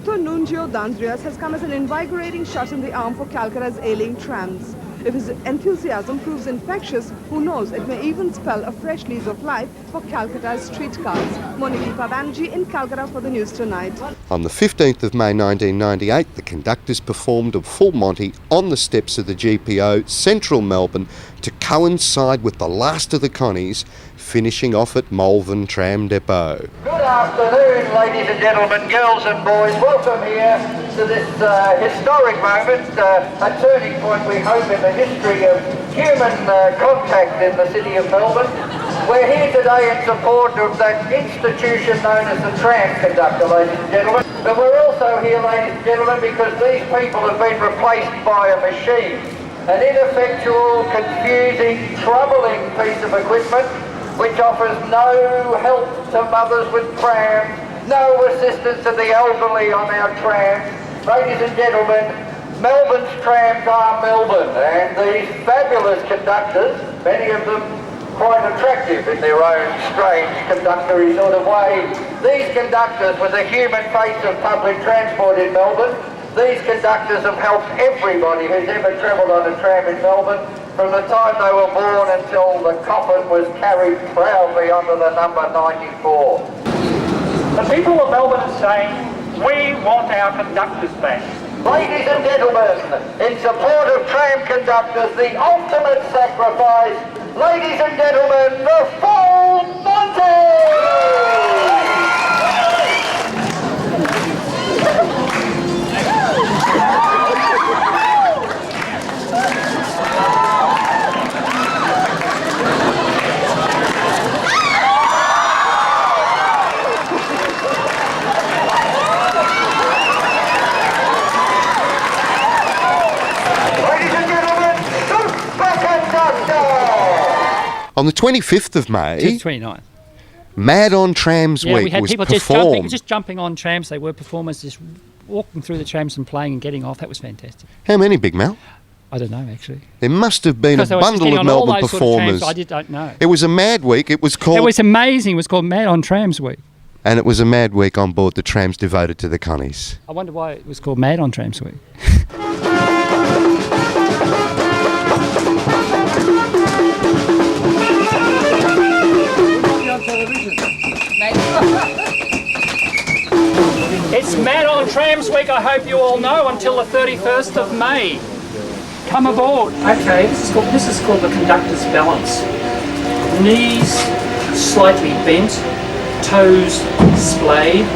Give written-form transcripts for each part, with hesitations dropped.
Roberto D'Andrea has come as an invigorating shot in the arm for Calcutta's ailing trams. If his enthusiasm proves infectious, who knows, it may even spell a fresh lease of life for Calcutta's streetcars. Monty in Calcutta for the news tonight. On the 15th of May 1998, the conductors performed a full Monty on the steps of the GPO, central Melbourne, to coincide with the last of the Connies, finishing off at Malvern Tram Depot. Good afternoon, ladies and gentlemen, girls and boys. Welcome here to this historic moment, a turning point, we hope, in the history of human contact in the city of Melbourne. We're here today in support of that institution known as the tram conductor, ladies and gentlemen. But we're also here, ladies and gentlemen, because these people have been replaced by a machine, an ineffectual, confusing, troubling piece of equipment which offers no help to mothers with trams, no assistance to the elderly on our trams. Ladies and gentlemen, Melbourne's trams are Melbourne, and these fabulous conductors, many of them quite attractive in their own strange conductory sort of way. These conductors were the human face of public transport in Melbourne. These conductors have helped everybody who's ever travelled on a tram in Melbourne, from the time they were born until the coffin was carried proudly under the number 94. The people of Melbourne are saying, we want our conductors back. Ladies and gentlemen, in support of tram conductors, the ultimate sacrifice, ladies and gentlemen, the full Monty! On the 25th of May, 29th. Mad on Trams Week we had was people performed. just jumping on trams. They were performers, just walking through the trams and playing and getting off. That was fantastic. How many, Big Mel? I don't know, actually. There must have been a bundle of Melbourne performers. I don't know. It was a mad week. It was called... It was amazing. It was called Mad on Trams Week. And it was a mad week on board the trams devoted to the Connies. I wonder why it was called Mad on Trams Week. It's Mad on Trams Week, I hope you all know, until the 31st of May. Come aboard. Okay, this is called the conductor's balance. Knees slightly bent, toes splayed,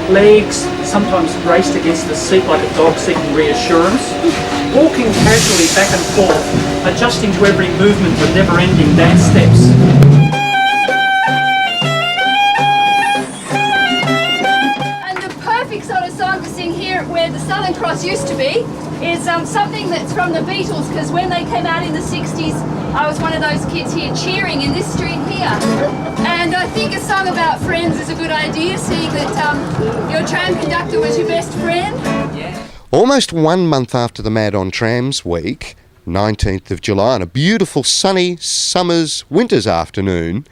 legs sometimes braced against the seat like a dog seeking reassurance, walking casually back and forth, adjusting to every movement with never-ending dance steps. Where the Southern Cross used to be is something that's from the Beatles, because when they came out in the 60s I was one of those kids here cheering in this street here, and I think a song about friends is a good idea, seeing that your tram conductor was your best friend. Yeah. Almost 1 month after the Mad on Trams Week, 19th of July, on a beautiful sunny winter's afternoon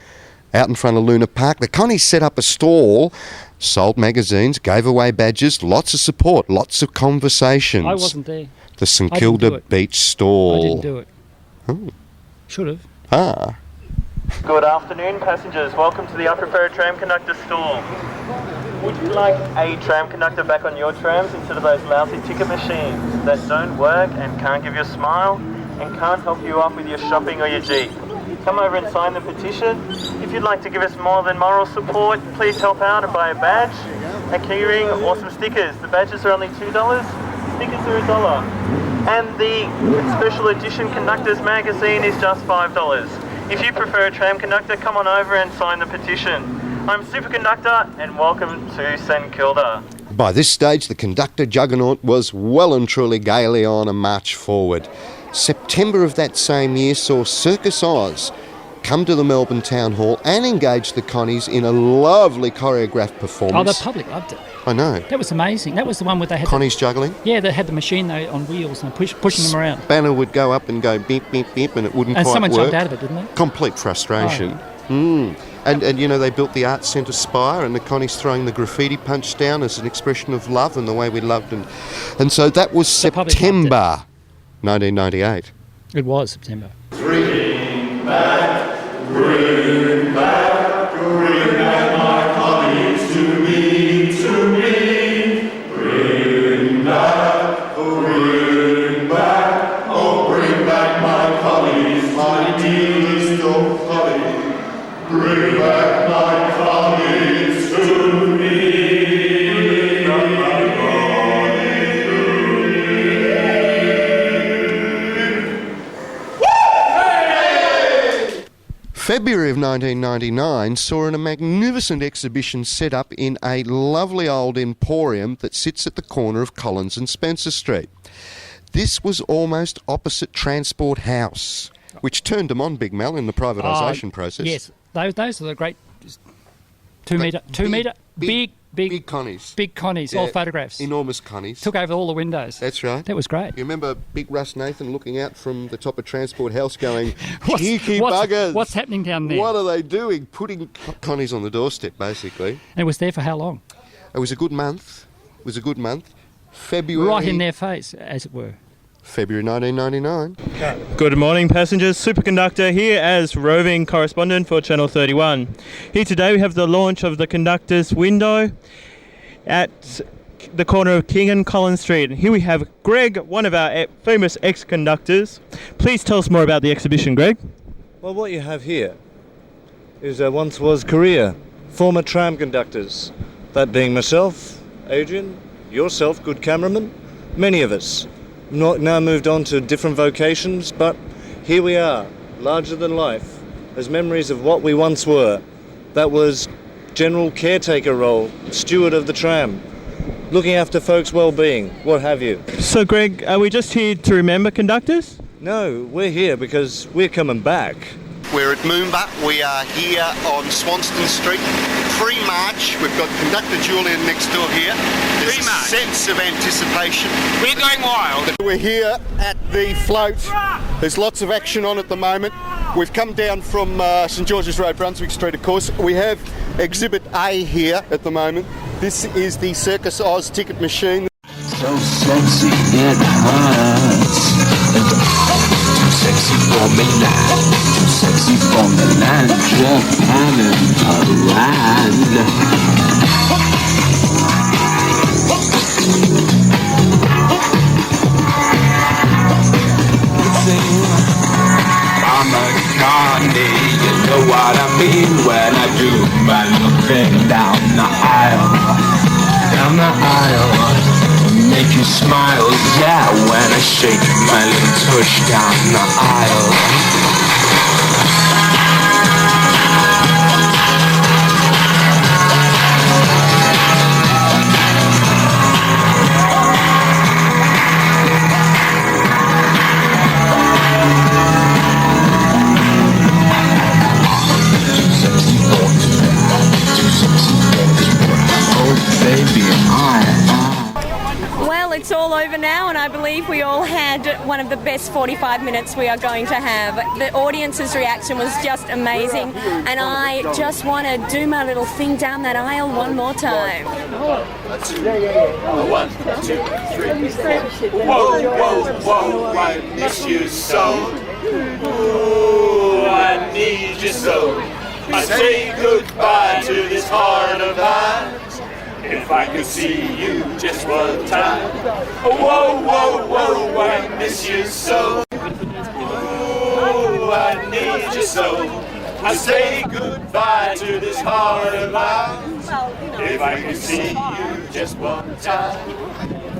out in front of Luna Park, the Connies set up a stall, sold magazines, gave away badges, lots of support, lots of conversations. I wasn't there. The St Kilda Beach stall. I didn't do it. Oh. Should have. Ah. Good afternoon, passengers. Welcome to the I Prefer a Tram Conductor stall. Would you like a tram conductor back on your trams instead of those lousy ticket machines that don't work and can't give you a smile and can't help you up with your shopping or your Jeep? Come over and sign the petition. If you'd like to give us more than moral support, please help out and buy a badge, a keyring or some stickers. The badges are only $2, stickers are $1. And the special edition Conductors magazine is just $5. If you prefer a tram conductor, come on over and sign the petition. I'm Superconductor and welcome to St Kilda. By this stage, the conductor juggernaut was well and truly gaily on a march forward. September of that same year saw Circus Oz come to the Melbourne Town Hall and engage the Connies in a lovely choreographed performance. Oh, the public loved it. I know. That was amazing. That was the one where they had Connies juggling? Yeah, they had the machine on wheels and pushing them around. Banner would go up and go beep, beep, beep, and it wouldn't quite work. And someone jumped out of it, didn't they? Complete frustration. Oh. And you know, they built the Arts Centre spire, and the Connies throwing the graffiti punch down as an expression of love and the way we loved them. And so that was September 1998. It was September. Bring back my Connies to me. Bring back, oh bring back my Connies, my dearest of Connies. Bring back my Connies to me. February of 1999 saw a magnificent exhibition set up in a lovely old emporium that sits at the corner of Collins and Spencer Street. This was almost opposite Transport House, which turned them on, Big Mel, in the privatisation process. Yes, those are the great 2 metre, big Connies. Big Connies, Yeah, all photographs. Enormous Connies. Took over all the windows. That's right. That was great. You remember Big Russ Nathan looking out from the top of Transport House going, cheeky buggers. What's happening down there? What are they doing? Putting Connies on the doorstep, basically. And it was there for how long? It was a good month. February. Right in their face, as it were. February 1999. Good morning, passengers. Superconductor here as roving correspondent for Channel 31. Here today we have the launch of the conductor's window at the corner of King and Collins Street. Here we have Greg, one of our famous ex-conductors. Please tell us more about the exhibition, Greg. Well, what you have here is once was career former tram conductors. That being myself, Adrian, yourself, good cameraman, many of us. Now moved on to different vocations, but here we are, larger than life, as memories of what we once were. That was general caretaker role, steward of the tram, looking after folks' well-being, what have you. So, Greg, are we just here to remember conductors? No, we're here because we're coming back. We're at Moomba. We are here on Swanston Street, pre-march. We've got conductor Julian next door here. There's a sense of anticipation. We're going wild. We're here at the float. There's lots of action on at the moment. We've come down from St George's Road, Brunswick Street, of course. We have Exhibit A here at the moment. This is the Circus Oz ticket machine. So sexy it hurts. Too sexy for Milan, too sexy for Milan, Japan and Iran. I'm a Connie, you know what I mean when I do my little thing down the aisle. Down the aisle, make you smile, yeah, when I shake my little tush down the aisle. Well, it's all over now, and I believe we all had one of the best 45 minutes we are going to have. The audience's reaction was just amazing, and I just want to do my little thing down that aisle one more time. 1, 2, 3. Whoa, whoa, whoa, I miss you so. Ooh, I need you so. I say goodbye to this heart of mine. If I could see you just one time. Whoa, whoa, whoa, I miss you so. Ooh, I need you so. I say goodbye to this heart of mine. If I could see you just one time.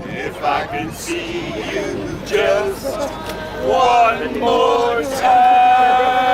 If I could see you just one more time.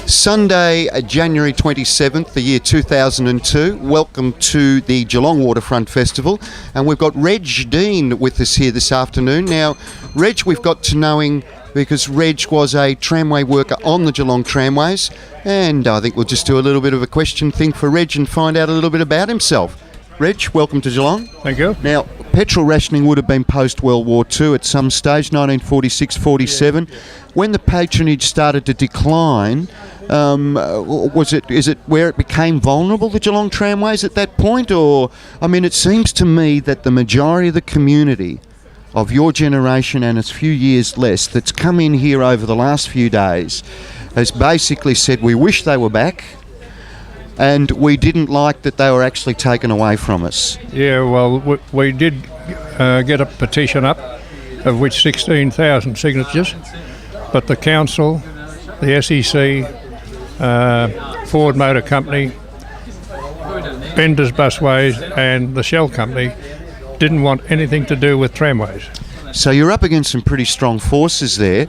Sunday, January 27th, the year 2002. Welcome to the Geelong Waterfront Festival. And we've got Reg Dean with us here this afternoon. Now, Reg, we've got to knowing because Reg was a tramway worker on the Geelong tramways. And I think we'll just do a little bit of a question thing for Reg and find out a little bit about himself. Reg, welcome to Geelong. Thank you. Now, petrol rationing would have been post-World War II at some stage, 1946-47. When the patronage started to decline, is it where it became vulnerable, the Geelong tramways, at that point? Or, I mean, it seems to me that the majority of the community of your generation and a few years less that's come in here over the last few days has basically said we wish they were back and we didn't like that they were actually taken away from us. Yeah, well, we did get a petition up of which 16,000 signatures, but the council, the SEC, Ford Motor Company, Bender's Busways and the Shell Company didn't want anything to do with tramways. So you're up against some pretty strong forces there.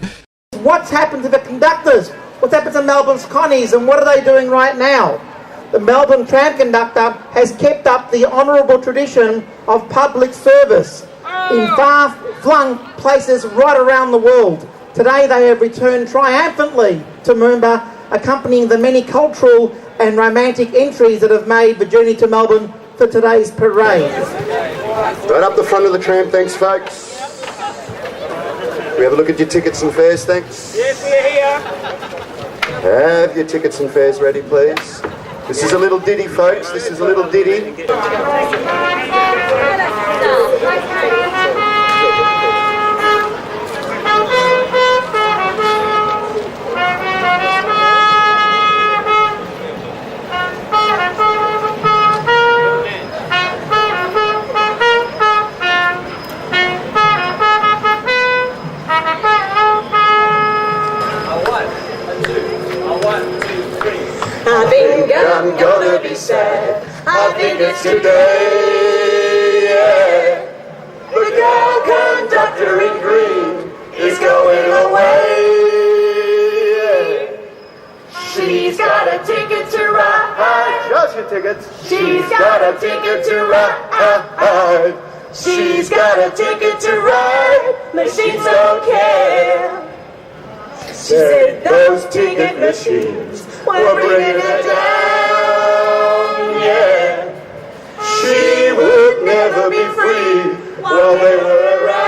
What's happened to the conductors? What's happened to Melbourne's Connies, and what are they doing right now? The Melbourne tram conductor has kept up the honourable tradition of public service in far-flung places right around the world. Today they have returned triumphantly to Moomba, accompanying the many cultural and romantic entries that have made the journey to Melbourne for today's parade. Right up the front of the tram, thanks folks. We have a look at your tickets and fares, thanks. Yes, we're here. Have your tickets and fares ready, please. This is a little ditty, folks. This is a little ditty. I'm gonna be sad. I think it's today. Yeah. The girl conductor in green is going away. Yeah. She's got a ticket to ride. Just your tickets. She's got a ticket to ride. She's got a ticket to ride. Machines don't care. She said those ticket machines were bringing her down, yeah. She would never be free while they were around.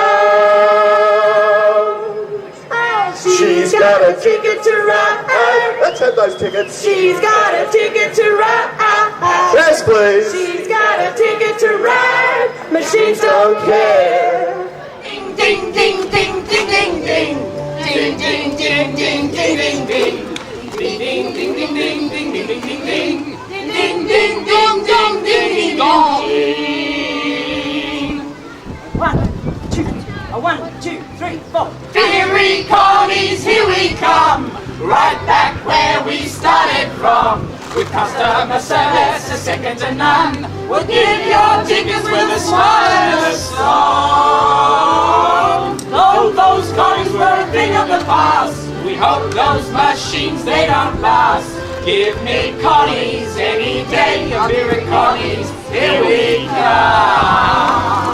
She's got a ticket to ride. Let's have those tickets. She's got a ticket to ride. Yes, please. She's got a ticket to ride. Machines don't care. Ding, ding, ding, ding, ding, ding, ding. Ding, ding, ding, ding, ding, ding, ding. Ding, ding, ding, ding, ding, ding, ding, ding, ding, ding. Ding, ding, ding, ding, ding, ding, dong. 1, 2, 3, 4. Here we Connies, here we come. Right back where we started from. With customer service, a second to none. We'll give your tickets with a smile and a song. Though those Connies were a thing of the past, we hope those machines, they don't last. Give me Connies any day, I'll be with Connies, here we come.